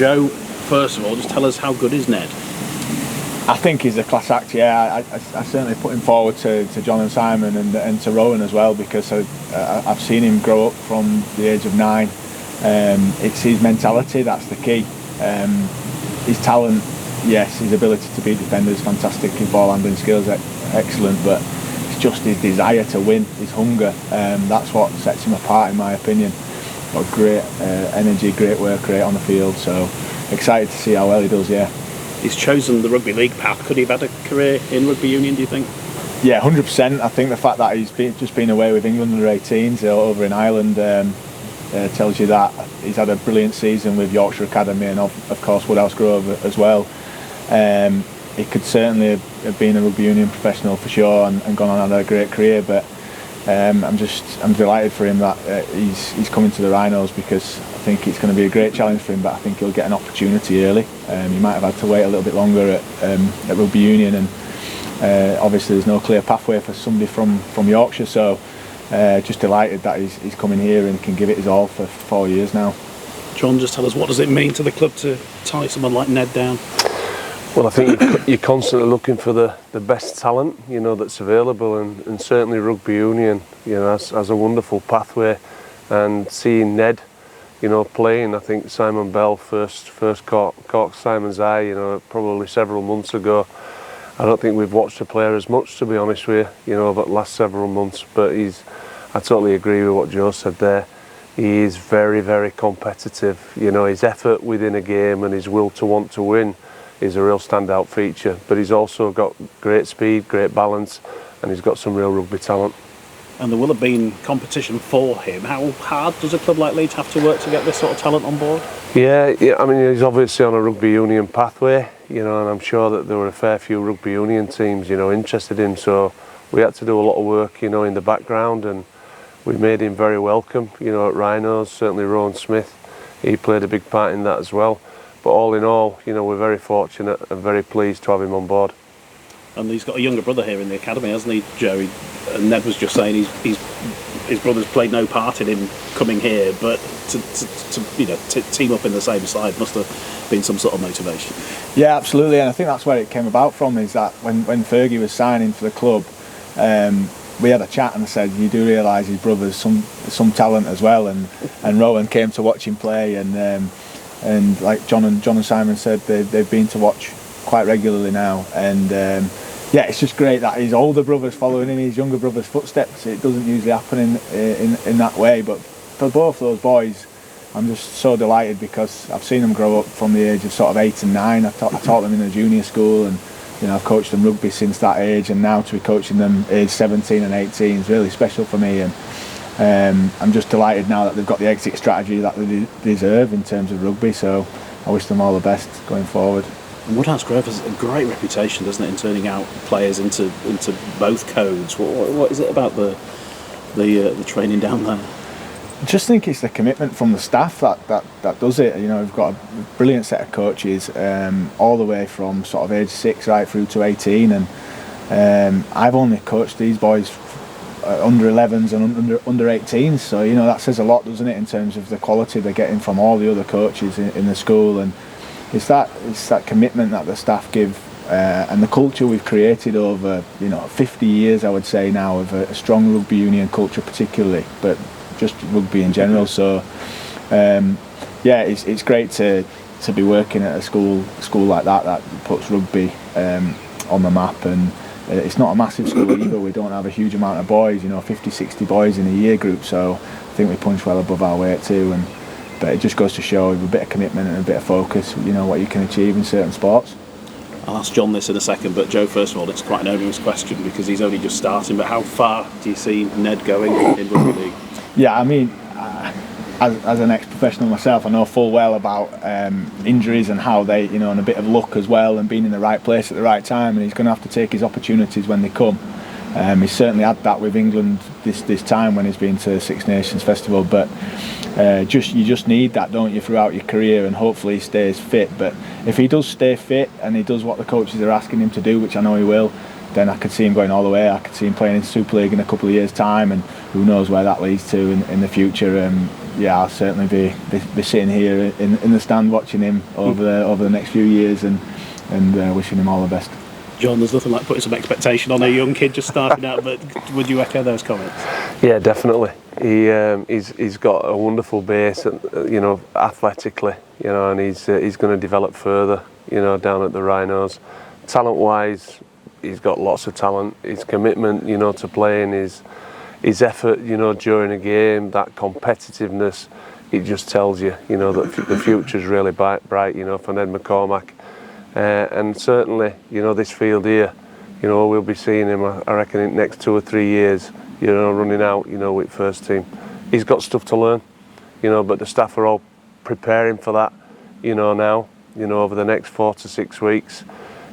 Joe, first of all, just tell us how good is Ned? I think he's a class act. Yeah, I certainly put him forward to John and Simon and to Rowan as well, because I've seen him grow up from the age of 9. It's his mentality that's the key. His talent, yes, his ability to beat defenders, fantastic. His ball handling skills, excellent. But it's just his desire to win, his hunger. That's what sets him apart, in my opinion. Got great energy, great work rate on the field. So excited to see how well he does. Yeah. He's chosen the rugby league path. Could he have had a career in rugby union, do you think? Yeah, 100%. I think the fact that he's just been away with England U18s over in Ireland tells you that. He's had a brilliant season with Yorkshire Academy and of course Woodhouse Grove as well. He could certainly have been a rugby union professional for sure and gone on and had a great career, but I'm delighted for him that he's coming to the Rhinos, because I think it's going to be a great challenge for him, but I think he'll get an opportunity early. He might have had to wait a little bit longer at rugby union, and obviously there's no clear pathway for somebody from Yorkshire, so just delighted that he's coming here and can give it his all for 4 years now. John, just tell us, what does it mean to the club to tie someone like Ned down? Well, I think you're constantly looking for the best talent, that's available, and certainly rugby union, has a wonderful pathway. And seeing Ned, playing, I think Simon Bell first caught Simon's eye, probably several months ago. I don't think we've watched a player as much, to be honest with you, over the last several months. But I totally agree with what Joe said there. He is very, very competitive. His effort within a game and his will to want to win is a real standout feature, but he's also got great speed, great balance, and he's got some real rugby talent. And there will have been competition for him. How hard does a club like Leeds have to work to get this sort of talent on board? Yeah, I mean, he's obviously on a rugby union pathway, and I'm sure that there were a fair few rugby union teams, interested in him, so we had to do a lot of work, in the background, and we made him very welcome, at Rhinos. Certainly Rowan Smith, he played a big part in that as well. But all in all, we're very fortunate and very pleased to have him on board. And he's got a younger brother here in the academy, hasn't he, Joey? And Ned was just saying his brother's played no part in him coming here, but to team up in the same side must have been some sort of motivation. Yeah, absolutely, and I think that's where it came about from, is that when Fergie was signing for the club, we had a chat and I said, you do realise his brother's some talent as well, and Rowan came to watch him play, and like John and Simon said, they've been to watch quite regularly now, and yeah, it's just great that his older brother's following in his younger brother's footsteps. It doesn't usually happen in that way, but for both those boys, I'm just so delighted, because I've seen them grow up from the age of sort of 8 and 9. I taught them in a junior school, and I've coached them rugby since that age, and now to be coaching them age 17 and 18 is really special for me. And I'm just delighted now that they've got the exit strategy that they deserve in terms of rugby, so I wish them all the best going forward. Woodhouse Grove has a great reputation, doesn't it, in turning out players into both codes. What is it about the training down there? I just think it's the commitment from the staff that does it. We've got a brilliant set of coaches, all the way from sort of age 6 right through to 18, and I've only coached these boys under 11s and under 18s, so that says a lot, doesn't it, in terms of the quality they're getting from all the other coaches in the school. And it's that commitment that the staff give, and the culture we've created over 50 years, I would say now, of a strong rugby union culture particularly, but just rugby in general. So yeah, it's great to be working at a school like that puts rugby on the map. And it's not a massive school either. We don't have a huge amount of boys, 50-60 boys in a year group, so I think we punch well above our weight too. But it just goes to show, with a bit of commitment and a bit of focus, what you can achieve in certain sports. I'll ask John this in a second, but Joe, first of all, it's quite an onerous question because he's only just starting, but how far do you see Ned going in rugby league? Yeah, I mean, as an ex-professional myself, I know full well about injuries and how they, and a bit of luck as well, and being in the right place at the right time, and he's going to have to take his opportunities when they come. He's certainly had that with England this time when he's been to the Six Nations Festival, but you just need that, don't you, throughout your career, and hopefully he stays fit. But if he does stay fit and he does what the coaches are asking him to do, which I know he will, then I could see him going all the way. I could see him playing in Super League in a couple of years' time, and who knows where that leads to in the future. yeah, I'll certainly be sitting here in the stand watching him over the next few years and wishing him all the best. John, there's nothing like putting some expectation on a young kid just starting out, but would you echo those comments? Yeah, definitely. He's got a wonderful base, athletically, and he's going to develop further, down at the Rhinos. Talent-wise, he's got lots of talent. His commitment, to playing, his effort, during a game, that competitiveness, it just tells you, that the future's really bright, for Ned McCormack. And certainly, this field here, we'll be seeing him, I reckon, in the next 2 or 3 years, running out, with first team. He's got stuff to learn, but the staff are all preparing for that, now, over the next 4 to 6 weeks.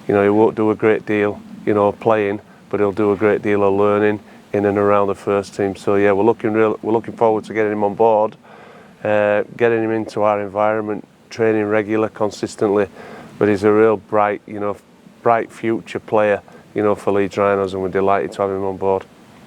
He won't do a great deal, playing, but he'll do a great deal of learning in and around the first team. So yeah, we're looking forward to getting him on board, getting him into our environment, training regular, consistently. But he's a real bright future player, for Leeds Rhinos, and we're delighted to have him on board.